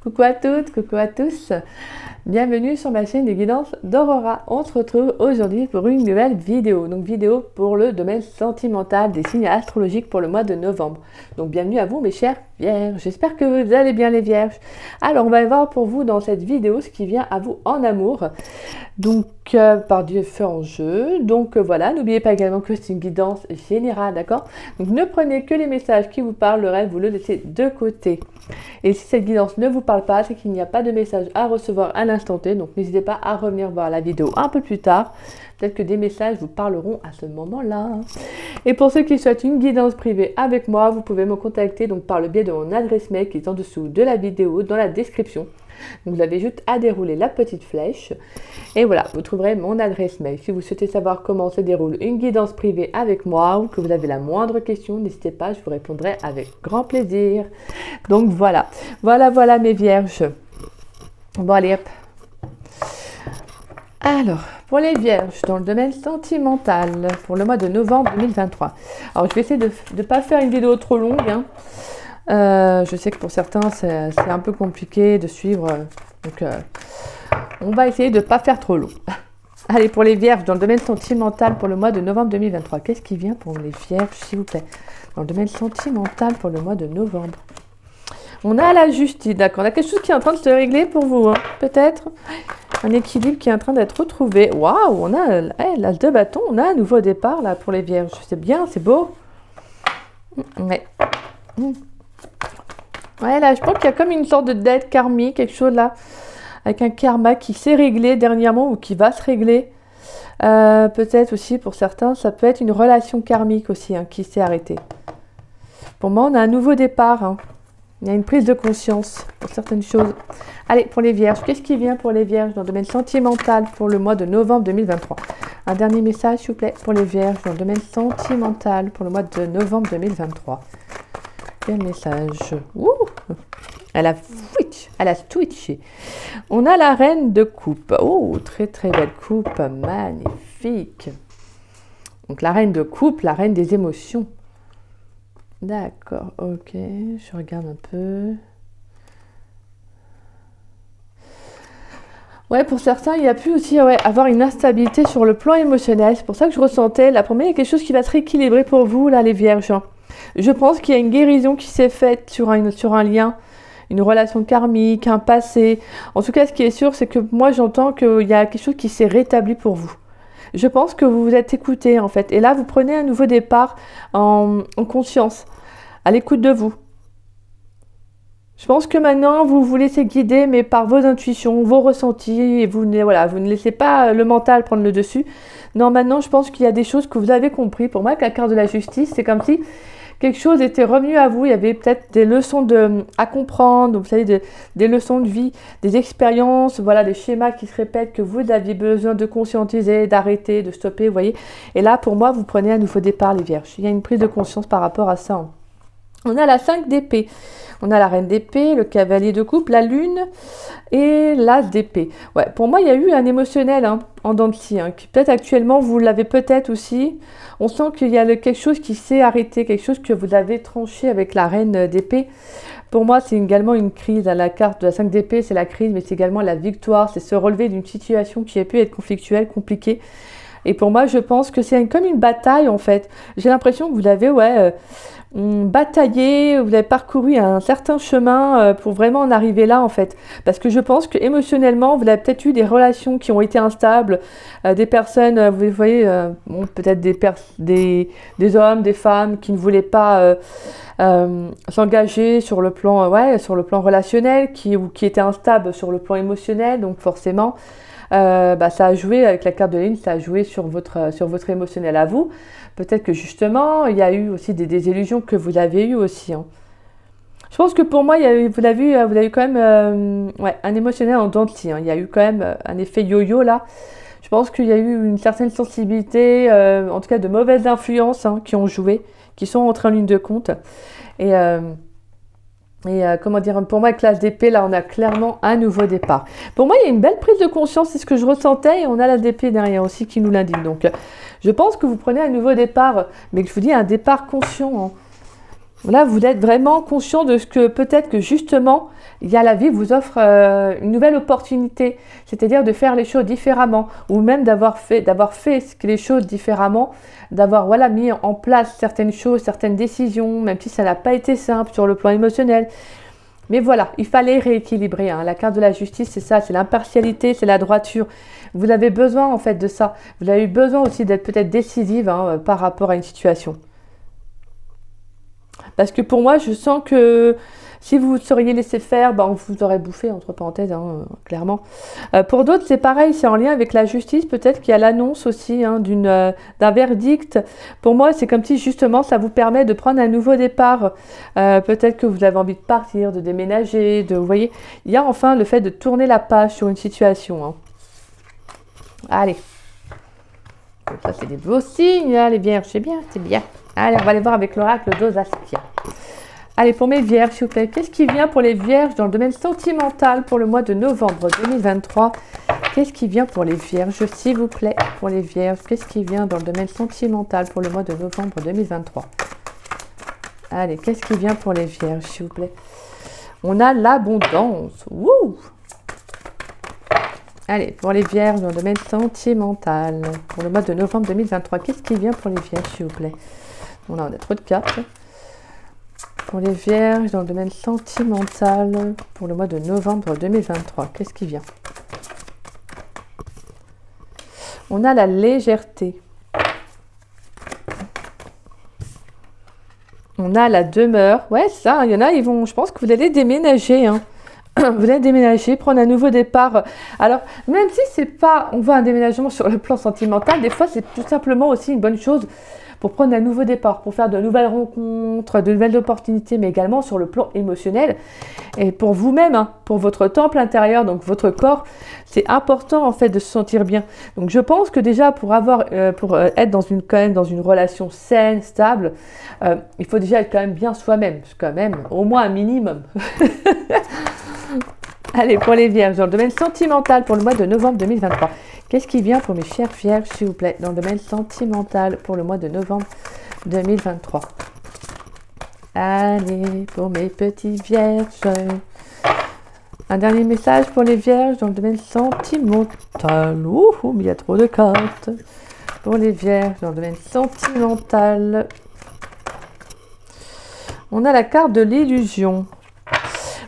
Coucou à toutes, coucou à tous. Bienvenue sur ma chaîne de guidance d'Aurora. On se retrouve aujourd'hui pour une nouvelle vidéo. Donc vidéo pour le domaine sentimental des signes astrologiques pour le mois de novembre. Donc bienvenue à vous mes chers vierges. J'espère que vous allez bien les vierges. Alors on va voir pour vous dans cette vidéo ce qui vient à vous en amour. Donc par différents jeux. Donc voilà, n'oubliez pas également que c'est une guidance générale, d'accord? Donc ne prenez que les messages qui vous parlent, le reste vous le laissez de côté. Et si cette guidance ne vous parle pas, c'est qu'il n'y a pas de message à recevoir à l'instant T. Donc n'hésitez pas à revenir voir la vidéo un peu plus tard. Peut-être que des messages vous parleront à ce moment-là. Et pour ceux qui souhaitent une guidance privée avec moi, vous pouvez me contacter donc par le biais de mon adresse mail qui est en dessous de la vidéo, dans la description. Donc vous avez juste à dérouler la petite flèche. Et voilà, vous trouverez mon adresse mail. Si vous souhaitez savoir comment se déroule une guidance privée avec moi ou que vous avez la moindre question, n'hésitez pas, je vous répondrai avec grand plaisir. Donc voilà, voilà mes vierges. Bon allez hop. Alors, pour les vierges, dans le domaine sentimental, pour le mois de novembre 2023. Alors je vais essayer de ne pas faire une vidéo trop longue, hein. Je sais que pour certains, c'est un peu compliqué de suivre. Donc, on va essayer de ne pas faire trop long. Allez, pour les vierges, dans le domaine sentimental pour le mois de novembre 2023. Qu'est-ce qui vient pour les vierges, s'il vous plaît? Dans le domaine sentimental pour le mois de novembre. On a la justice, d'accord. On a quelque chose qui est en train de se régler pour vous, hein, peut-être. Un équilibre qui est en train d'être retrouvé. Waouh, on a l'as de bâton. On a un nouveau départ, là, pour les vierges. C'est bien, c'est beau. Ouais. Ouais, là, je pense qu'il y a comme une sorte de dette karmique, quelque chose là, avec un karma qui s'est réglé dernièrement ou qui va se régler. Peut-être aussi, pour certains, ça peut être une relation karmique aussi, hein, qui s'est arrêtée. Pour moi, on a un nouveau départ, hein. Il y a une prise de conscience pour certaines choses. Allez, pour les vierges, qu'est-ce qui vient pour les vierges dans le domaine sentimental pour le mois de novembre 2023? Un dernier message, s'il vous plaît, pour les vierges dans le domaine sentimental pour le mois de novembre 2023. Quel message? Ouh, elle a switché. On a la reine de coupe. Oh, très très belle coupe, magnifique. Donc la reine de coupe, la reine des émotions. D'accord, ok, je regarde un peu. Ouais, pour certains, il y a pu aussi avoir une instabilité sur le plan émotionnel. C'est pour ça que je ressentais, la première, il y a quelque chose qui va se rééquilibrer pour vous, là, les vierges. Je pense qu'il y a une guérison qui s'est faite sur un lien, une relation karmique, un passé. En tout cas, ce qui est sûr, c'est que moi, j'entends qu'il y a quelque chose qui s'est rétabli pour vous. Je pense que vous vous êtes écouté, en fait. Et là, vous prenez un nouveau départ en conscience, à l'écoute de vous. Je pense que maintenant, vous vous laissez guider, mais par vos intuitions, vos ressentis, et vous ne laissez pas le mental prendre le dessus. Non, maintenant, je pense qu'il y a des choses que vous avez compris. Pour moi, avec la carte de la justice, c'est comme si quelque chose était revenu à vous. Il y avait peut-être des leçons à comprendre, vous savez, des leçons de vie, des expériences, voilà, des schémas qui se répètent que vous aviez besoin de conscientiser, d'arrêter, de stopper, vous voyez. Et là, pour moi, vous prenez un nouveau départ, les vierges. Il y a une prise de conscience par rapport à ça, hein. On a la 5 d'épée. On a la reine d'épée, le cavalier de coupe, la lune et l'as d'épée. Ouais, pour moi, il y a eu un émotionnel, hein, en dents de scie, hein, qui peut-être actuellement, vous l'avez peut-être aussi. On sent qu'il y a quelque chose qui s'est arrêté, quelque chose que vous avez tranché avec la reine d'épée. Pour moi, c'est également une crise. À la carte de la 5 d'épée, c'est la crise, mais c'est également la victoire. C'est se relever d'une situation qui a pu être conflictuelle, compliquée. Et pour moi, je pense que c'est comme une bataille, en fait. J'ai l'impression que vous avez, bataillé, vous avez parcouru un certain chemin pour vraiment en arriver là, en fait. Parce que je pense que émotionnellement, vous avez peut-être eu des relations qui ont été instables, des personnes, vous voyez, peut-être des hommes, des femmes qui ne voulaient pas s'engager sur le plan, sur le plan relationnel, qui étaient instables sur le plan émotionnel, donc forcément. Ça a joué avec la carte de la lune, ça a joué sur votre émotionnel à vous. Peut-être que justement, il y a eu aussi des désillusions que vous avez eues aussi, hein. Je pense que pour moi, vous avez eu quand même un émotionnel en dents de scie, hein. Il y a eu quand même un effet yo-yo là. Je pense qu'il y a eu une certaine sensibilité, en tout cas de mauvaises influences, hein, qui ont joué, qui sont entrées en ligne de compte. Et comment dire, pour moi, avec l'as d'épée, là, on a clairement un nouveau départ. Pour moi, il y a une belle prise de conscience, c'est ce que je ressentais, et on a l'as d'épée derrière aussi qui nous l'indique. Donc, je pense que vous prenez un nouveau départ, mais que je vous dis, un départ conscient, hein. Là, vous êtes vraiment conscient de ce que peut-être que justement, il y a la vie vous offre une nouvelle opportunité, c'est-à-dire de faire les choses différemment, ou même d'avoir fait les choses différemment, d'avoir voilà, mis en place certaines choses, certaines décisions, même si ça n'a pas été simple sur le plan émotionnel. Mais voilà, il fallait rééquilibrer. Hein. La carte de la justice, c'est ça, c'est l'impartialité, c'est la droiture. Vous avez besoin en fait de ça. Vous avez besoin aussi d'être peut-être décisive hein, par rapport à une situation. Parce que pour moi, je sens que si vous seriez laissé faire, ben, on vous aurait bouffé, entre parenthèses, hein, clairement. Pour d'autres, c'est pareil, c'est en lien avec la justice. Peut-être qu'il y a l'annonce aussi hein, d'un verdict. Pour moi, c'est comme si justement, ça vous permet de prendre un nouveau départ. Peut-être que vous avez envie de partir, de déménager, vous voyez. Il y a enfin le fait de tourner la page sur une situation. Hein. Allez. Ça, c'est des beaux signes, hein, les vierges, c'est bien, c'est bien. Allez, on va aller voir avec l'oracle d'Osaskia. Allez, pour mes vierges, s'il vous plaît, qu'est-ce qui vient pour les vierges dans le domaine sentimental pour le mois de novembre 2023? Qu'est-ce qui vient pour les vierges, s'il vous plaît, pour les vierges? Qu'est-ce qui vient dans le domaine sentimental pour le mois de novembre 2023? Allez, qu'est-ce qui vient pour les vierges, s'il vous plaît? On a l'abondance. Wouh! Allez, pour les vierges dans le domaine sentimental pour le mois de novembre 2023, qu'est-ce qui vient pour les vierges, s'il vous plaît? Bon, là, on a trop de cartes. Pour les vierges dans le domaine sentimental pour le mois de novembre 2023, qu'est-ce qui vient? On a la légèreté. On a la demeure. Ouais, ça, il y en a, je pense que vous allez déménager, hein. Vous allez déménager, prendre un nouveau départ. Alors, même si c'est pas, on voit un déménagement sur le plan sentimental, des fois, c'est tout simplement aussi une bonne chose pour prendre un nouveau départ, pour faire de nouvelles rencontres, de nouvelles opportunités, mais également sur le plan émotionnel. Et pour vous-même, hein, pour votre temple intérieur, donc votre corps, c'est important en fait de se sentir bien. Donc je pense que déjà pour être quand même dans une relation saine, stable, il faut déjà être quand même bien soi-même, quand même, au moins un minimum. Allez, pour les vierges, dans le domaine sentimental pour le mois de novembre 2023. Qu'est-ce qui vient pour mes chères vierges, s'il vous plaît, dans le domaine sentimental pour le mois de novembre 2023? Allez, pour mes petites vierges. Un dernier message pour les vierges dans le domaine sentimental. Ouh, mais il y a trop de cartes. Pour les vierges dans le domaine sentimental. On a la carte de l'illusion.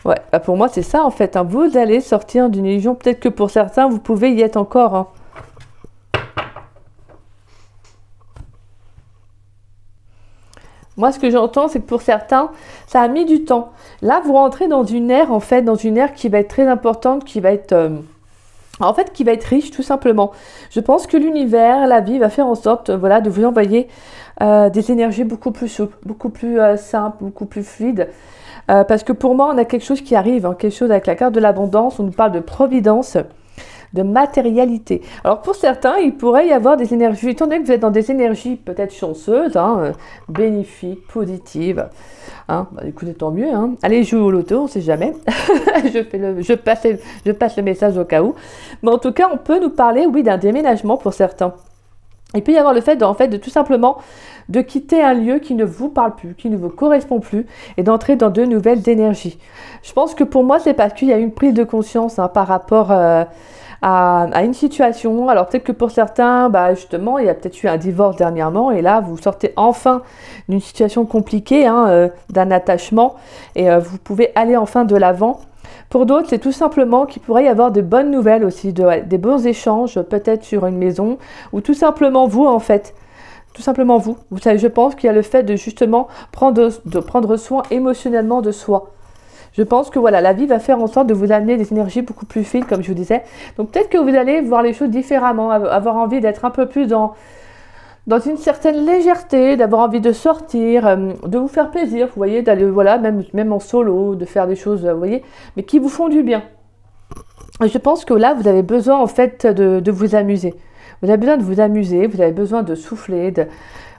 Ouais, bah pour moi c'est ça en fait, hein. Vous allez sortir d'une illusion, peut-être que pour certains vous pouvez y être encore. Hein. Moi ce que j'entends c'est que pour certains ça a mis du temps. Là vous rentrez dans une ère en fait, dans une ère qui va être très importante, qui va être qui va être riche tout simplement. Je pense que l'univers, la vie va faire en sorte voilà, de vous envoyer des énergies beaucoup plus souples, beaucoup plus simples, beaucoup plus fluides. Parce que pour moi, on a quelque chose qui arrive, hein, quelque chose avec la carte de l'abondance, on nous parle de providence, de matérialité. Alors pour certains, il pourrait y avoir des énergies, étant donné que vous êtes dans des énergies peut-être chanceuses, hein, bénéfiques, positives, hein, bah, écoutez, tant mieux, hein. Allez jouer au loto, on ne sait jamais, je passe le message au cas où, mais en tout cas, on peut nous parler, oui, d'un déménagement pour certains. Il peut y avoir le fait, de tout simplement de quitter un lieu qui ne vous parle plus, qui ne vous correspond plus, et d'entrer dans de nouvelles énergies. Je pense que pour moi, c'est parce qu'il y a une prise de conscience hein, par rapport à une situation. Alors peut-être que pour certains, bah, justement, il y a peut-être eu un divorce dernièrement, et là, vous sortez enfin d'une situation compliquée, hein, d'un attachement, et vous pouvez aller enfin de l'avant. Pour d'autres, c'est tout simplement qu'il pourrait y avoir de bonnes nouvelles aussi, des bons échanges, peut-être sur une maison, ou tout simplement vous, en fait. Tout simplement vous. Vous savez, je pense qu'il y a le fait de justement prendre soin émotionnellement de soi. Je pense que voilà, la vie va faire en sorte de vous amener des énergies beaucoup plus fines, comme je vous disais. Donc peut-être que vous allez voir les choses différemment, avoir envie d'être un peu plus dans une certaine légèreté, d'avoir envie de sortir, de vous faire plaisir, vous voyez, d'aller, voilà, même en solo, de faire des choses, vous voyez, mais qui vous font du bien. Et je pense que là, vous avez besoin, en fait, de vous amuser. Vous avez besoin de vous amuser, vous avez besoin de souffler, vous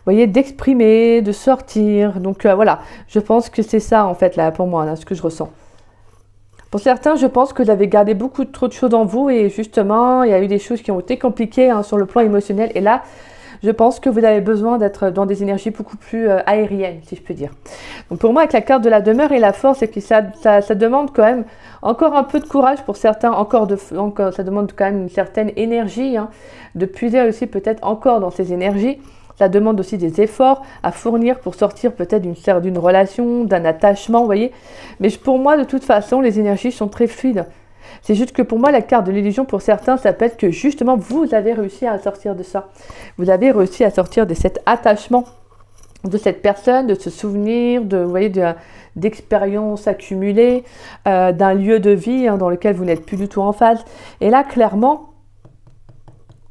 voyez, d'exprimer, de sortir. Donc, voilà, je pense que c'est ça, en fait, là, pour moi, là, ce que je ressens. Pour certains, je pense que vous avez gardé trop de choses en vous et justement, il y a eu des choses qui ont été compliquées hein, sur le plan émotionnel. Et là, je pense que vous avez besoin d'être dans des énergies beaucoup plus aériennes, si je peux dire. Donc pour moi, avec la carte de la demeure et la force, c'est que ça demande quand même encore un peu de courage pour certains, ça demande quand même une certaine énergie, hein, de puiser aussi peut-être encore dans ces énergies. Ça demande aussi des efforts à fournir pour sortir peut-être d'une relation, d'un attachement, vous voyez. Mais pour moi, de toute façon, les énergies sont très fluides. C'est juste que pour moi, la carte de l'illusion, pour certains, ça peut être que justement, vous avez réussi à sortir de ça. Vous avez réussi à sortir de cet attachement de cette personne, de ce souvenir, vous voyez, d'expériences accumulées, d'un lieu de vie hein, dans lequel vous n'êtes plus du tout en phase. Et là, clairement,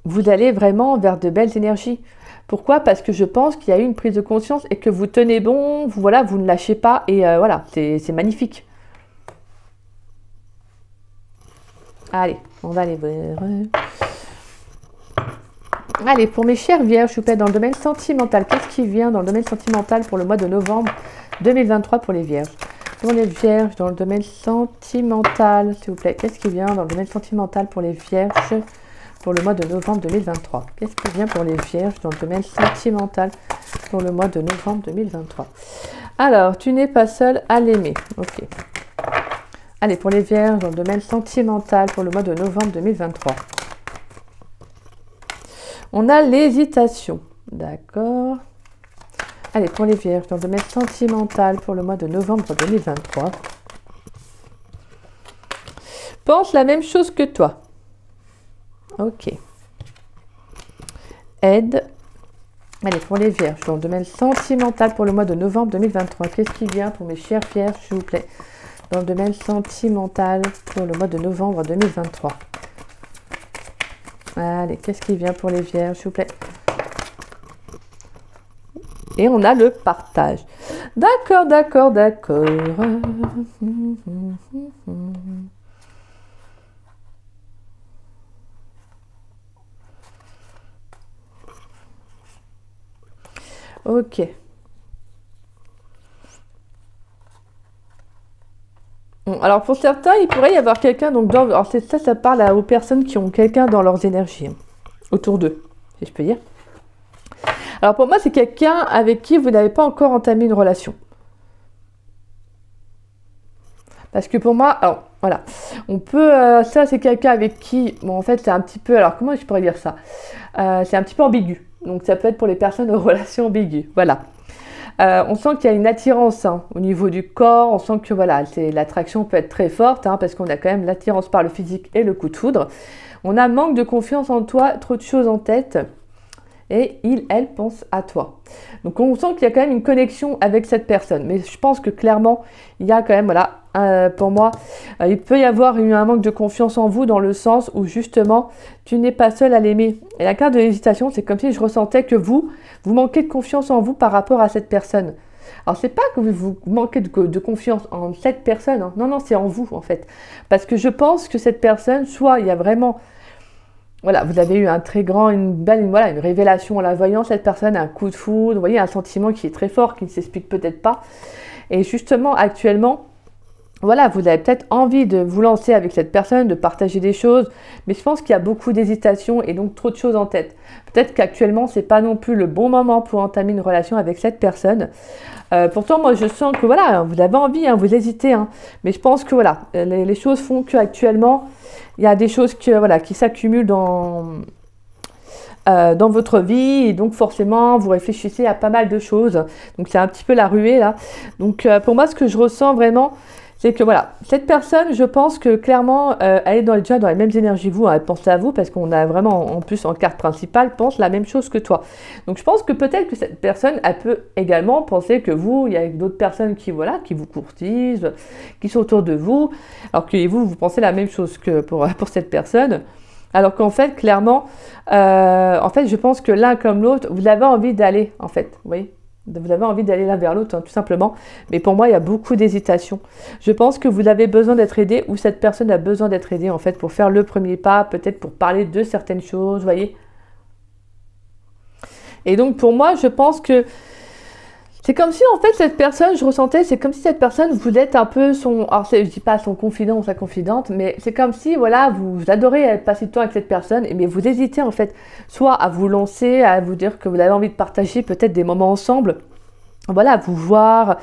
vous allez vraiment vers de belles énergies. Pourquoi? Parce que je pense qu'il y a eu une prise de conscience et que vous tenez bon, voilà, vous ne lâchez pas et voilà, c'est magnifique. Allez, on va aller voir. Allez, pour mes chères vierges, je vous plaît, dans le domaine sentimental, qu'est-ce qui vient dans le domaine sentimental pour le mois de novembre 2023 pour les vierges? Pour les vierges, dans le domaine sentimental, s'il vous plaît, qu'est-ce qui vient dans le domaine sentimental pour les vierges pour le mois de novembre 2023? Qu'est-ce qui vient pour les vierges dans le domaine sentimental pour le mois de novembre 2023? Alors, tu n'es pas seule à l'aimer. Ok. Allez, pour les vierges dans le domaine sentimental pour le mois de novembre 2023. On a l'hésitation. D'accord. Allez, pour les vierges dans le domaine sentimental pour le mois de novembre 2023. Pense la même chose que toi. Ok. Aide. Allez, pour les vierges, dans le domaine sentimental pour le mois de novembre 2023. Qu'est-ce qui vient pour mes chères vierges, s'il vous plaît? Dans le domaine sentimental pour le mois de novembre 2023. Allez, qu'est-ce qui vient pour les vierges, s'il vous plaît? Et on a le partage. D'accord, d'accord, d'accord. Ok. Alors pour certains, il pourrait y avoir quelqu'un, donc alors ça parle aux personnes qui ont quelqu'un dans leurs énergies, hein, autour d'eux, si je peux dire. Alors pour moi, c'est quelqu'un avec qui vous n'avez pas encore entamé une relation. Parce que pour moi, alors voilà, on peut, ça c'est quelqu'un avec qui, bon en fait c'est un petit peu, alors comment je pourrais dire ça? C'est un petit peu ambigu, donc ça peut être pour les personnes aux relations ambiguës, voilà. On sent qu'il y a une attirance hein, au niveau du corps, on sent que voilà, l'attraction peut être très forte, hein, parce qu'on a quand même l'attirance par le physique et le coup de foudre. On a manque de confiance en toi, trop de choses en tête, et elle pense à toi. Donc on sent qu'il y a quand même une connexion avec cette personne, mais je pense que clairement, il y a quand même, voilà, pour moi, il peut y avoir un manque de confiance en vous dans le sens où justement, tu n'es pas seul à l'aimer. Et la carte de l'hésitation, c'est comme si je ressentais que vous manquez de confiance en vous par rapport à cette personne. Alors, c'est pas que vous manquez de confiance en cette personne, hein. Non, non, c'est en vous, en fait. Parce que je pense que cette personne, soit il y a vraiment... Voilà, vous avez eu un très grand, une révélation en la voyant, cette personne, un coup de foudre, vous voyez, un sentiment qui est très fort, qui ne s'explique peut-être pas. Et justement, actuellement, voilà, vous avez peut-être envie de vous lancer avec cette personne, de partager des choses, mais je pense qu'il y a beaucoup d'hésitation et donc trop de choses en tête. Peut-être qu'actuellement, c'est pas non plus le bon moment pour entamer une relation avec cette personne. Pourtant, moi, je sens que voilà, vous avez envie, hein, vous hésitez, hein, mais je pense que voilà, les choses font qu'actuellement, il y a des choses qui s'accumulent dans votre vie et donc forcément, vous réfléchissez à pas mal de choses. Donc, c'est un petit peu la ruée là. Donc, pour moi, ce que je ressens vraiment, c'est que voilà, cette personne, je pense que clairement, elle est déjà dans les mêmes énergies que vous, hein, elle pense à vous parce qu'on a vraiment, en plus en carte principale, pense la même chose que toi. Donc je pense que peut-être que cette personne, elle peut également penser que vous, il y a d'autres personnes qui vous courtisent, qui sont autour de vous, alors que vous pensez la même chose que pour cette personne. Alors qu'en fait, clairement, je pense que l'un comme l'autre, vous avez envie d'aller, en fait, vous voyez. Vous avez envie d'aller l'un vers l'autre, hein, tout simplement. Mais pour moi, il y a beaucoup d'hésitation. Je pense que vous avez besoin d'être aidé ou cette personne a besoin d'être aidée, en fait, pour faire le premier pas, peut-être pour parler de certaines choses, vous voyez. Et donc, pour moi, je pense que C'est comme si, en fait, cette personne, je ressentais, c'est comme si cette personne, vous êtes un peu son... Alors, je dis pas son confident ou sa confidente, mais c'est comme si, voilà, vous adorez passer du temps avec cette personne, mais vous hésitez, en fait, soit à vous lancer, à vous dire que vous avez envie de partager peut-être des moments ensemble, voilà, vous voir...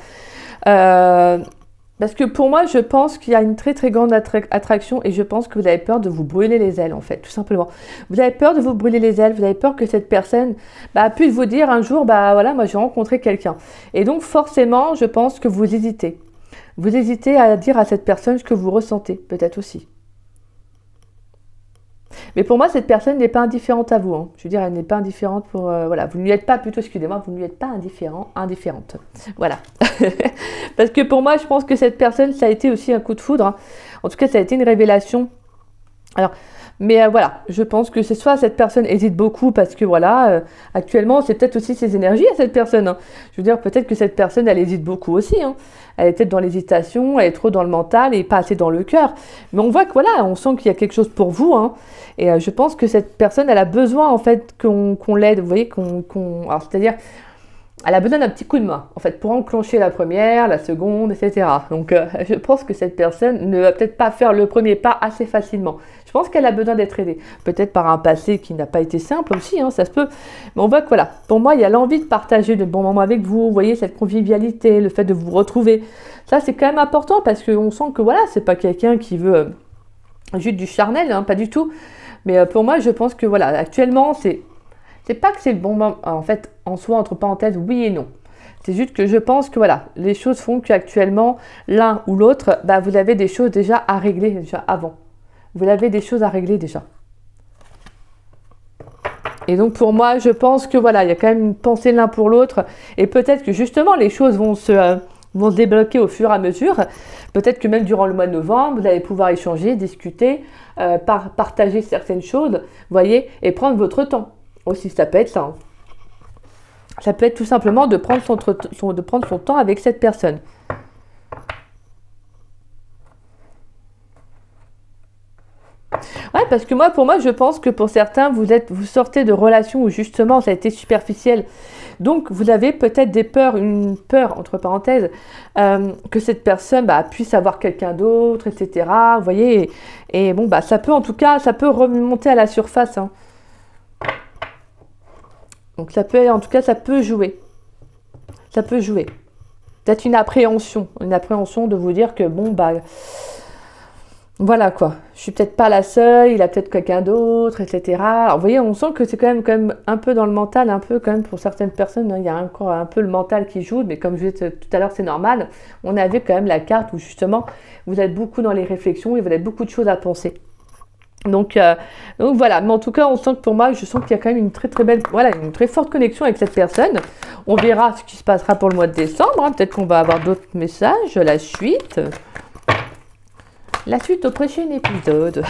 Parce que pour moi, je pense qu'il y a une très très grande attraction et je pense que vous avez peur de vous brûler les ailes en fait, tout simplement. Vous avez peur de vous brûler les ailes, vous avez peur que cette personne puisse vous dire un jour, voilà, moi j'ai rencontré quelqu'un. Et donc forcément, je pense que vous hésitez. Vous hésitez à dire à cette personne ce que vous ressentez, peut-être aussi. Mais pour moi, cette personne n'est pas indifférente à vous. Hein. Je veux dire, elle n'est pas indifférente pour... voilà, vous ne lui êtes pas, plutôt, excusez-moi, vous ne lui êtes pas indifférente. Voilà. Parce que pour moi, je pense que cette personne, ça a été aussi un coup de foudre. Hein. En tout cas, ça a été une révélation. Alors, mais voilà, je pense que c'est soit cette personne hésite beaucoup parce que voilà, actuellement, c'est peut-être aussi ses énergies à cette personne. Hein. Je veux dire, peut-être que cette personne, elle hésite beaucoup aussi. Hein. Elle est peut-être dans l'hésitation, elle est trop dans le mental et pas assez dans le cœur. Mais on voit que voilà, on sent qu'il y a quelque chose pour vous. Hein. Et je pense que cette personne, elle a besoin en fait qu'on l'aide. Vous voyez, alors c'est-à-dire, elle a besoin d'un petit coup de main, en fait, pour enclencher la première, la seconde, etc. Donc, je pense que cette personne ne va peut-être pas faire le premier pas assez facilement. Je pense qu'elle a besoin d'être aidée. Peut-être par un passé qui n'a pas été simple aussi, hein, ça se peut. Mais on voit que voilà, pour moi, il y a l'envie de partager de bons moments avec vous. Vous voyez, cette convivialité, le fait de vous retrouver. Ça, c'est quand même important parce qu'on sent que voilà, c'est pas quelqu'un qui veut juste du charnel, hein, pas du tout. Mais pour moi, je pense que voilà, actuellement, c'est pas que c'est le bon moment, en fait, en soi, entre parenthèses, oui et non. C'est juste que je pense que voilà, les choses font qu'actuellement, l'un ou l'autre, vous avez des choses déjà à régler déjà avant. Vous avez des choses à régler déjà. Et donc pour moi, je pense que voilà, il y a quand même une pensée l'un pour l'autre. Et peut-être que justement, les choses vont se débloquer au fur et à mesure. Peut-être que même durant le mois de novembre, vous allez pouvoir échanger, discuter, partager certaines choses, vous voyez, et prendre votre temps. Aussi, ça peut être ça. Hein. Ça peut être tout simplement de prendre son temps avec cette personne. Ouais, parce que pour moi, je pense que pour certains, vous sortez de relations où justement ça a été superficiel. Donc, vous avez peut-être une peur, entre parenthèses, que cette personne puisse avoir quelqu'un d'autre, etc. Vous voyez, et bon, ça peut en tout cas, ça peut remonter à la surface. Hein. Donc ça peut, en tout cas, ça peut jouer. Ça peut jouer. Peut-être une appréhension de vous dire que bon, voilà quoi. Je suis peut-être pas la seule, il a peut-être quelqu'un d'autre, etc. Alors, vous voyez, on sent que c'est quand même un peu dans le mental, un peu quand même pour certaines personnes, hein, il y a encore un peu le mental qui joue, mais comme je disais tout à l'heure, c'est normal. On avait quand même la carte où justement, vous êtes beaucoup dans les réflexions et vous avez beaucoup de choses à penser. Donc voilà, mais en tout cas, on sent que pour moi, je sens qu'il y a quand même une très très belle, voilà, une très forte connexion avec cette personne. On verra ce qui se passera pour le mois de décembre. Hein. Peut-être qu'on va avoir d'autres messages, la suite au prochain épisode.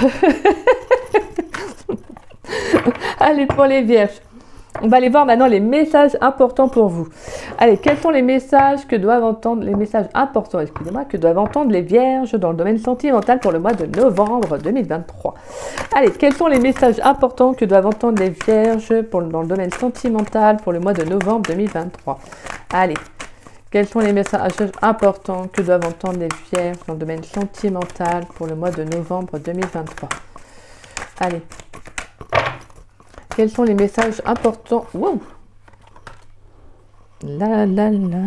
Allez, pour les vierges. On va aller voir maintenant les messages importants pour vous. Allez, quels sont les messages que doivent entendre, les messages importants, excusez-moi, que doivent entendre les vierges dans le domaine sentimental pour le mois de novembre 2023. Allez, quels sont les messages importants que doivent entendre les vierges dans le domaine sentimental pour le mois de novembre 2023. Allez, quels sont les messages importants que doivent entendre les vierges dans le domaine sentimental pour le mois de novembre 2023. Allez. Quels sont les messages importants? Wow! La la la.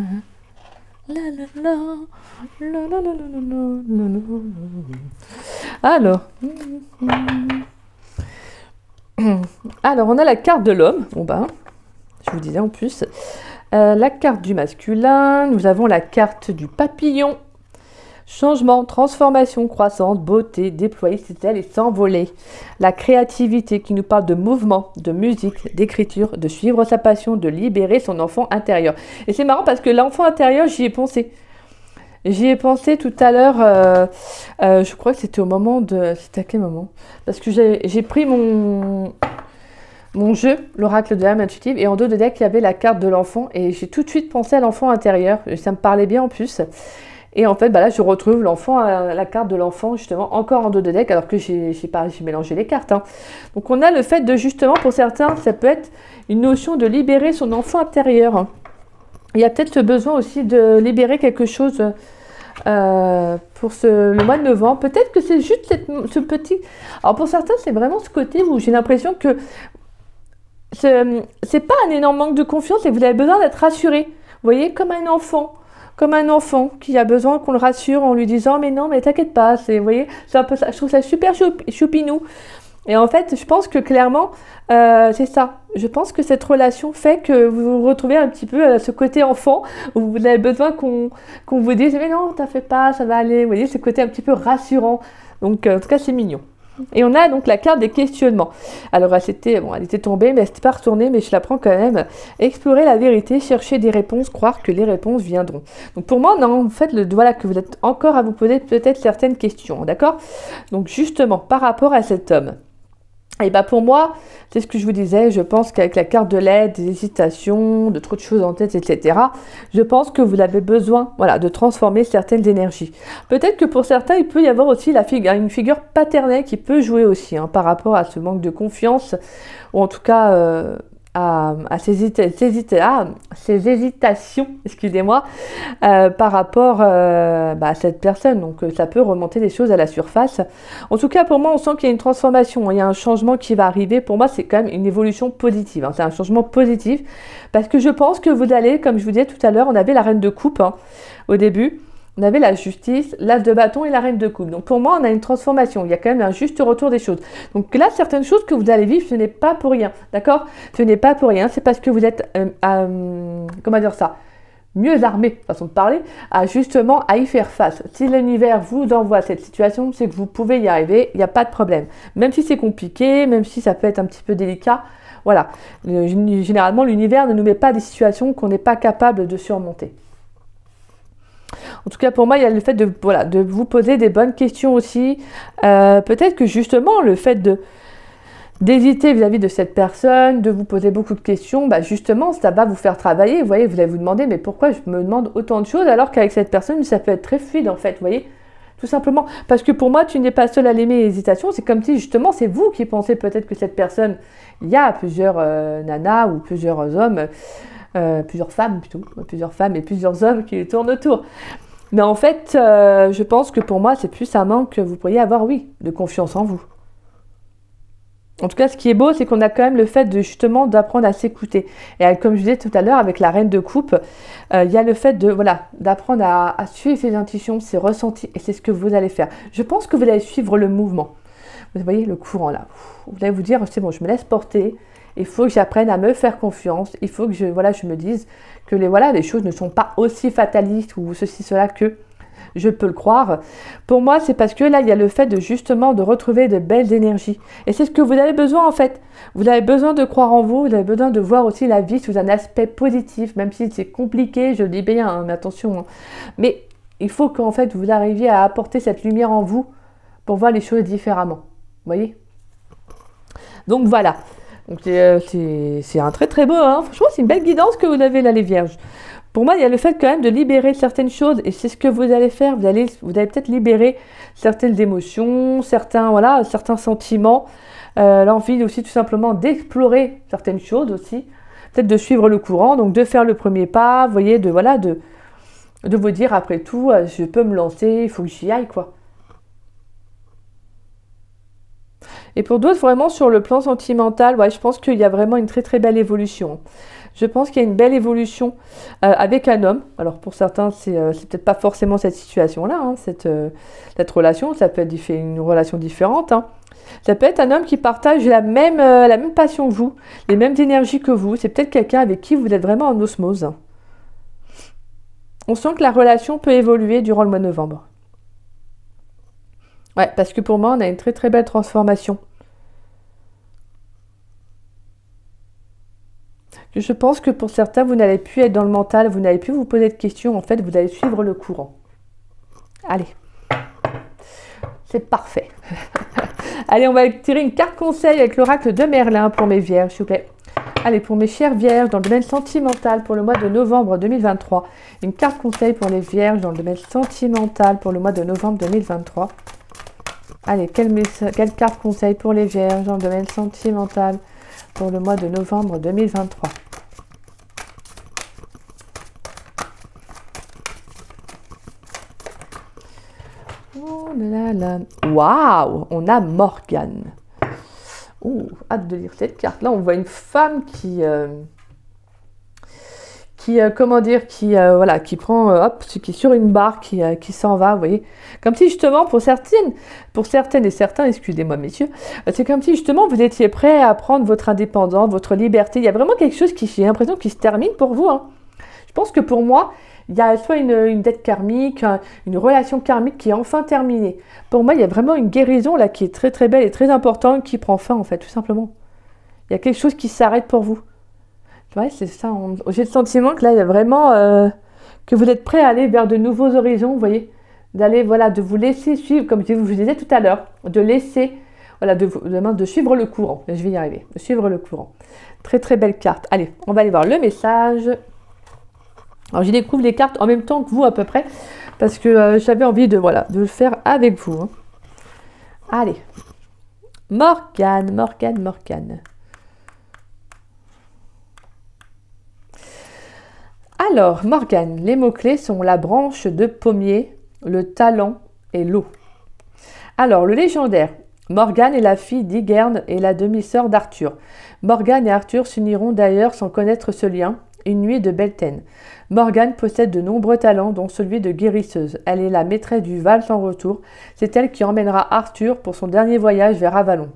La la la. La la la la la la. Alors. Alors, on a la carte de l'homme. Bon je vous disais en plus. La carte du masculin. Nous avons la carte du papillon. Changement, transformation, croissance, beauté, déployer ses ailes et s'envoler. La créativité qui nous parle de mouvement, de musique, d'écriture, de suivre sa passion, de libérer son enfant intérieur. Et c'est marrant parce que l'enfant intérieur, j'y ai pensé. J'y ai pensé tout à l'heure, je crois que c'était au moment de... C'était à quel moment? Parce que j'ai pris mon jeu, l'oracle de l'âme intuitive, et en dos de deck, il y avait la carte de l'enfant, et j'ai tout de suite pensé à l'enfant intérieur. Et ça me parlait bien en plus. Et en fait, là, je retrouve l'enfant, la carte de l'enfant, justement, encore en dos de deck, alors que j'ai mélangé les cartes. Hein. Donc, on a le fait de, justement, pour certains, ça peut être une notion de libérer son enfant intérieur. Hein. il y a peut-être ce besoin aussi de libérer quelque chose pour le mois de novembre. Peut-être que c'est juste ce petit... Alors pour certains, c'est vraiment ce côté où j'ai l'impression que c'est pas un énorme manque de confiance et vous avez besoin d'être rassuré. Vous voyez, comme un enfant. Comme un enfant qui a besoin qu'on le rassure en lui disant mais non, mais t'inquiète pas. Vous voyez, c'est un peu ça. Je trouve ça super choupinou. Et en fait, je pense que clairement, c'est ça. Je pense que cette relation fait que vous vous retrouvez un petit peu à ce côté enfant où vous avez besoin qu'on vous dise mais non, t'en fais pas, ça va aller. Vous voyez, ce côté un petit peu rassurant. Donc, en tout cas, c'est mignon. Et on a donc la carte des questionnements. Alors, elle était tombée, mais elle n'était pas retournée, mais je la prends quand même. Explorer la vérité, chercher des réponses, croire que les réponses viendront. Donc, pour moi, non, en fait, voilà que vous êtes encore à vous poser peut-être certaines questions, d'accord? Donc, justement, par rapport à cet homme. Et bien pour moi, c'est ce que je vous disais, je pense qu'avec la carte de l'aide, des hésitations, de trop de choses en tête, etc., je pense que vous avez besoin de transformer certaines énergies. Peut-être que pour certains, il peut y avoir aussi une figure paternelle qui peut jouer aussi par rapport à ce manque de confiance, ou en tout cas à ces hésitations, excusez-moi, par rapport à cette personne. Donc ça peut remonter des choses à la surface. En tout cas, pour moi, on sent qu'il y a une transformation, il y a un changement qui va arriver. Pour moi, c'est quand même une évolution positive. C'est un changement positif parce que je pense que vous allez, comme je vous disais tout à l'heure, on avait la reine de coupe au début. On avait la justice, l'as de bâton et la reine de coupe. Donc pour moi, on a une transformation. Il y a quand même un juste retour des choses. Donc là, certaines choses que vous allez vivre, ce n'est pas pour rien. D'accord? Ce n'est pas pour rien. C'est parce que vous êtes, comment dire ça? Mieux armé, façon de parler, à y faire face. Si l'univers vous envoie cette situation, c'est que vous pouvez y arriver. Il n'y a pas de problème. Même si c'est compliqué, même si ça peut être un petit peu délicat. Voilà. Généralement, l'univers ne nous met pas des situations qu'on n'est pas capable de surmonter. En tout cas, pour moi, il y a le fait de vous poser des bonnes questions aussi. Peut-être que justement, le fait d'hésiter vis-à-vis de cette personne, de vous poser beaucoup de questions, justement, ça va vous faire travailler. Vous voyez, vous allez vous demander, mais pourquoi je me demande autant de choses alors qu'avec cette personne, ça peut être très fluide en fait, vous voyez, tout simplement. Parce que pour moi, tu n'es pas seul à l'aimer, hésitation. C'est comme si justement, c'est vous qui pensez peut-être que cette personne, il y a plusieurs nanas ou plusieurs hommes, plusieurs femmes et plusieurs hommes qui tournent autour. Mais en fait, je pense que pour moi, c'est plus un manque que vous pourriez avoir, oui, de confiance en vous. En tout cas, ce qui est beau, c'est qu'on a quand même le fait justement d'apprendre à s'écouter. Et comme je disais tout à l'heure, avec la reine de coupe, il y a le fait d'apprendre à suivre ses intuitions, ses ressentis, et c'est ce que vous allez faire. Je pense que vous allez suivre le mouvement. Vous voyez le courant là. Vous allez vous dire, c'est bon, je me laisse porter. Il faut que j'apprenne à me faire confiance. Il faut que je me dise que les choses ne sont pas aussi fatalistes ou ceci, cela que je peux le croire. Pour moi, c'est parce que là, il y a le fait justement de retrouver de belles énergies. Et c'est ce que vous avez besoin en fait. Vous avez besoin de croire en vous, vous avez besoin de voir aussi la vie sous un aspect positif, même si c'est compliqué, je le dis bien, mais attention. Mais il faut qu'en fait, vous arriviez à apporter cette lumière en vous pour voir les choses différemment. Vous voyez? Donc voilà. Donc c'est un très très beau, franchement c'est une belle guidance que vous avez là les vierges. Pour moi il y a le fait quand même de libérer certaines choses et c'est ce que vous allez faire, vous allez peut-être libérer certaines émotions, certains sentiments, l'envie aussi tout simplement d'explorer certaines choses aussi, peut-être de suivre le courant, donc de faire le premier pas, vous voyez, de vous dire après tout, je peux me lancer, il faut que j'y aille quoi. Et pour d'autres, vraiment sur le plan sentimental, je pense qu'il y a vraiment une très très belle évolution. Je pense qu'il y a une belle évolution avec un homme. Alors pour certains, c'est peut-être pas forcément cette situation-là, cette relation. Ça peut être une relation différente. Ça peut être un homme qui partage la même passion que vous, les mêmes énergies que vous. C'est peut-être quelqu'un avec qui vous êtes vraiment en osmose. On sent que la relation peut évoluer durant le mois de novembre. Ouais, parce que pour moi, on a une très très belle transformation. Je pense que pour certains, vous n'allez plus être dans le mental, vous n'allez plus vous poser de questions. En fait, vous allez suivre le courant. Allez. C'est parfait. Allez, on va tirer une carte conseil avec l'oracle de Merlin pour mes vierges, s'il vous plaît. Allez, pour mes chères vierges, dans le domaine sentimental pour le mois de novembre 2023. Une carte conseil pour les vierges dans le domaine sentimental pour le mois de novembre 2023. Allez, quelle carte conseil pour les vierges dans le domaine sentimental pour le mois de novembre 2023. Morgane. Waouh, on a Morgane. Ouh, hâte de lire cette carte. Là, on voit une femme comment dire, voilà, qui prend, hop, qui est sur une barre, qui s'en va, vous voyez. Comme si justement, pour certaines et certains, excusez-moi messieurs, c'est comme si justement vous étiez prêts à prendre votre indépendance, votre liberté. Il y a vraiment quelque chose qui, j'ai l'impression, qui se termine pour vous, hein. Je pense que pour moi, il y a soit une dette karmique, une relation karmique qui est enfin terminée. Pour moi, il y a vraiment une guérison là qui est très très belle et très importante qui prend fin en fait, tout simplement. Il y a quelque chose qui s'arrête pour vous. Ouais, c'est ça. J'ai le sentiment que là, il y a vraiment que vous êtes prêt à aller vers de nouveaux horizons, vous voyez, d'aller, voilà, de vous laisser suivre, comme je vous disais tout à l'heure, de laisser, voilà, de suivre le courant. Je vais y arriver, de suivre le courant. Très très belle carte. Allez, on va aller voir le message. Alors, j'y découvre les cartes en même temps que vous à peu près, parce que j'avais envie de, voilà, de le faire avec vous, hein. Allez, Morgane, Morgane, Morgane. Alors, Morgane, les mots-clés sont la branche de pommier, le talent et l'eau. Alors, le légendaire. Morgane est la fille d'Ygerne et la demi-sœur d'Arthur. Morgane et Arthur s'uniront d'ailleurs sans connaître ce lien, une nuit de Beltane. Morgane possède de nombreux talents, dont celui de guérisseuse. Elle est la maîtresse du Val sans retour. C'est elle qui emmènera Arthur pour son dernier voyage vers Avalon.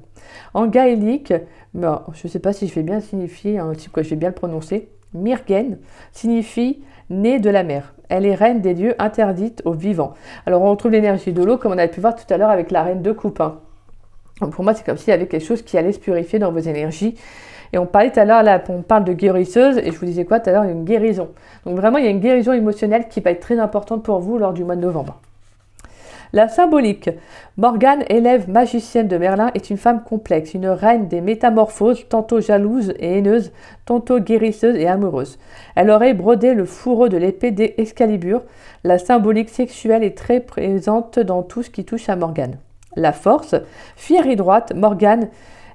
En gaélique, je ne sais pas si je vais bien signifier, hein, si je vais bien le prononcer, Myrgen signifie née de la mer. Elle est reine des lieux interdite aux vivants. Alors on retrouve l'énergie de l'eau comme on a pu voir tout à l'heure avec la reine de coupe, hein. Donc pour moi c'est comme s'il y avait quelque chose qui allait se purifier dans vos énergies. Et on parlait tout à l'heure, là on parle de guérisseuse et je vous disais quoi tout à l'heure, une guérison. Donc vraiment il y a une guérison émotionnelle qui va être très importante pour vous lors du mois de novembre. La symbolique. Morgane, élève magicienne de Merlin, est une femme complexe, une reine des métamorphoses, tantôt jalouse et haineuse, tantôt guérisseuse et amoureuse. Elle aurait brodé le fourreau de l'épée d'Excalibur. La symbolique sexuelle est très présente dans tout ce qui touche à Morgane. La force. Fière et droite, Morgane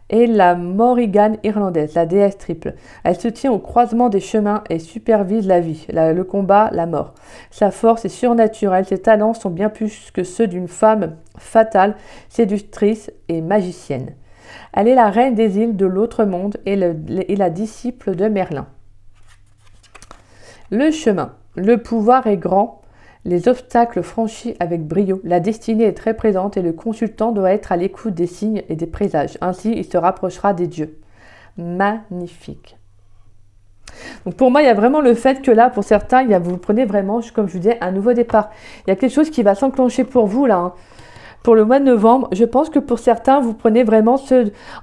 est la Morrigan irlandaise, la déesse triple. Elle se tient au croisement des chemins et supervise la vie, le combat, la mort. Sa force est surnaturelle, ses talents sont bien plus que ceux d'une femme fatale, séductrice et magicienne. Elle est la reine des îles de l'autre monde et la disciple de Merlin. Le chemin. Le pouvoir est grand, les obstacles franchis avec brio. La destinée est très présente et le consultant doit être à l'écoute des signes et des présages. Ainsi, il se rapprochera des dieux. Magnifique. Donc pour moi, il y a vraiment le fait que là, pour certains, vous prenez vraiment, comme je vous disais, un nouveau départ. Il y a quelque chose qui va s'enclencher pour vous là, hein. Pour le mois de novembre, je pense que pour certains, vous prenez vraiment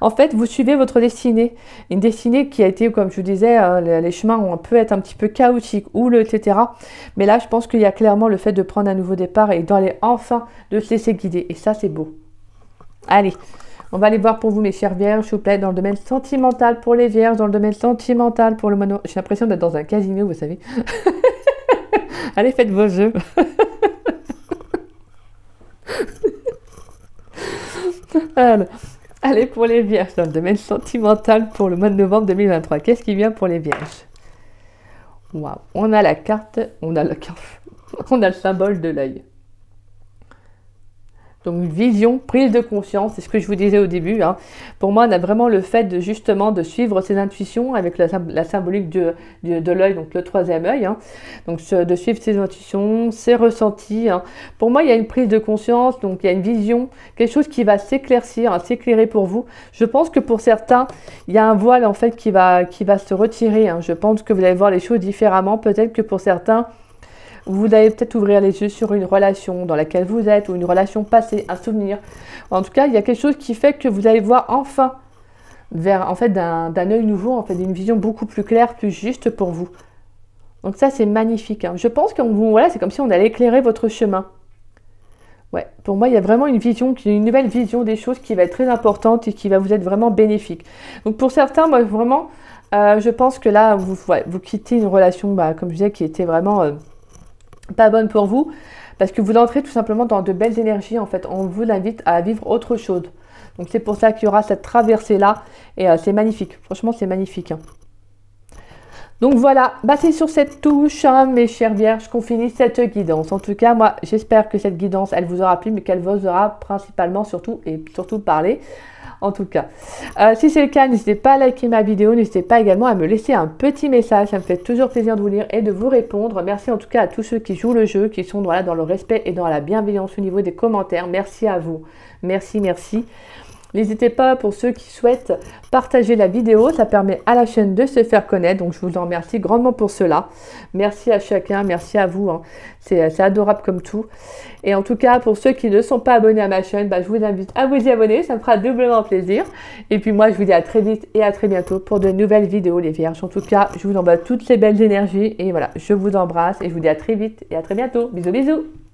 en fait, vous suivez votre destinée. Une destinée qui a été, comme je vous disais, les chemins ont pu être un petit peu chaotiques, houleux, etc. Mais là, je pense qu'il y a clairement le fait de prendre un nouveau départ et d'aller enfin de se laisser guider. Et ça, c'est beau. Allez, on va aller voir pour vous, mes chères vierges, s'il vous plaît, dans le domaine sentimental pour les vierges, dans le domaine sentimental pour le mois de novembre. J'ai l'impression d'être dans un casino, vous savez. Allez, faites vos jeux. Allez, pour les vierges, dans le domaine sentimental pour le mois de novembre 2023. Qu'est-ce qui vient pour les vierges? Waouh, on a la carte, on a le symbole de l'œil. Donc vision, prise de conscience, c'est ce que je vous disais au début, hein. Pour moi, on a vraiment le fait de justement de suivre ses intuitions avec la symbolique de l'œil, donc le troisième œil, hein. Donc de suivre ses intuitions, ses ressentis, hein. Pour moi, il y a une prise de conscience, donc il y a une vision, quelque chose qui va s'éclaircir, hein, s'éclairer pour vous. Je pense que pour certains, il y a un voile en fait qui va se retirer, hein. Je pense que vous allez voir les choses différemment. Peut-être que pour certains, vous allez peut-être ouvrir les yeux sur une relation dans laquelle vous êtes ou une relation passée, un souvenir. En tout cas, il y a quelque chose qui fait que vous allez voir enfin vers en fait d'un œil nouveau, en fait d'une vision beaucoup plus claire, plus juste pour vous. Donc ça, c'est magnifique, hein. Je pense que voilà, c'est comme si on allait éclairer votre chemin. Ouais, pour moi, il y a vraiment une nouvelle vision des choses qui va être très importante et qui va vous être vraiment bénéfique. Donc pour certains, moi vraiment, je pense que là, vous quittez une relation, comme je disais, qui était vraiment pas bonne pour vous, parce que vous entrez tout simplement dans de belles énergies. En fait, on vous invite à vivre autre chose. Donc c'est pour ça qu'il y aura cette traversée là et c'est magnifique. Franchement, c'est magnifique, hein. Donc voilà, bah c'est sur cette touche, hein, mes chères vierges, qu'on finit cette guidance. En tout cas, moi, j'espère que cette guidance, elle vous aura plu, mais qu'elle vous aura principalement, surtout parlé. En tout cas, si c'est le cas, n'hésitez pas à liker ma vidéo, n'hésitez pas également à me laisser un petit message, ça me fait toujours plaisir de vous lire et de vous répondre. Merci en tout cas à tous ceux qui jouent le jeu, qui sont voilà, dans le respect et dans la bienveillance au niveau des commentaires. Merci à vous, merci, merci. N'hésitez pas pour ceux qui souhaitent partager la vidéo, ça permet à la chaîne de se faire connaître, donc je vous en remercie grandement pour cela. Merci à chacun, merci à vous, hein. C'est adorable comme tout. Et en tout cas, pour ceux qui ne sont pas abonnés à ma chaîne, bah, je vous invite à vous y abonner, ça me fera doublement plaisir. Et puis moi, je vous dis à très vite et à très bientôt pour de nouvelles vidéos les vierges. En tout cas, je vous envoie toutes les belles énergies et voilà, je vous embrasse et je vous dis à très vite et à très bientôt. Bisous, bisous.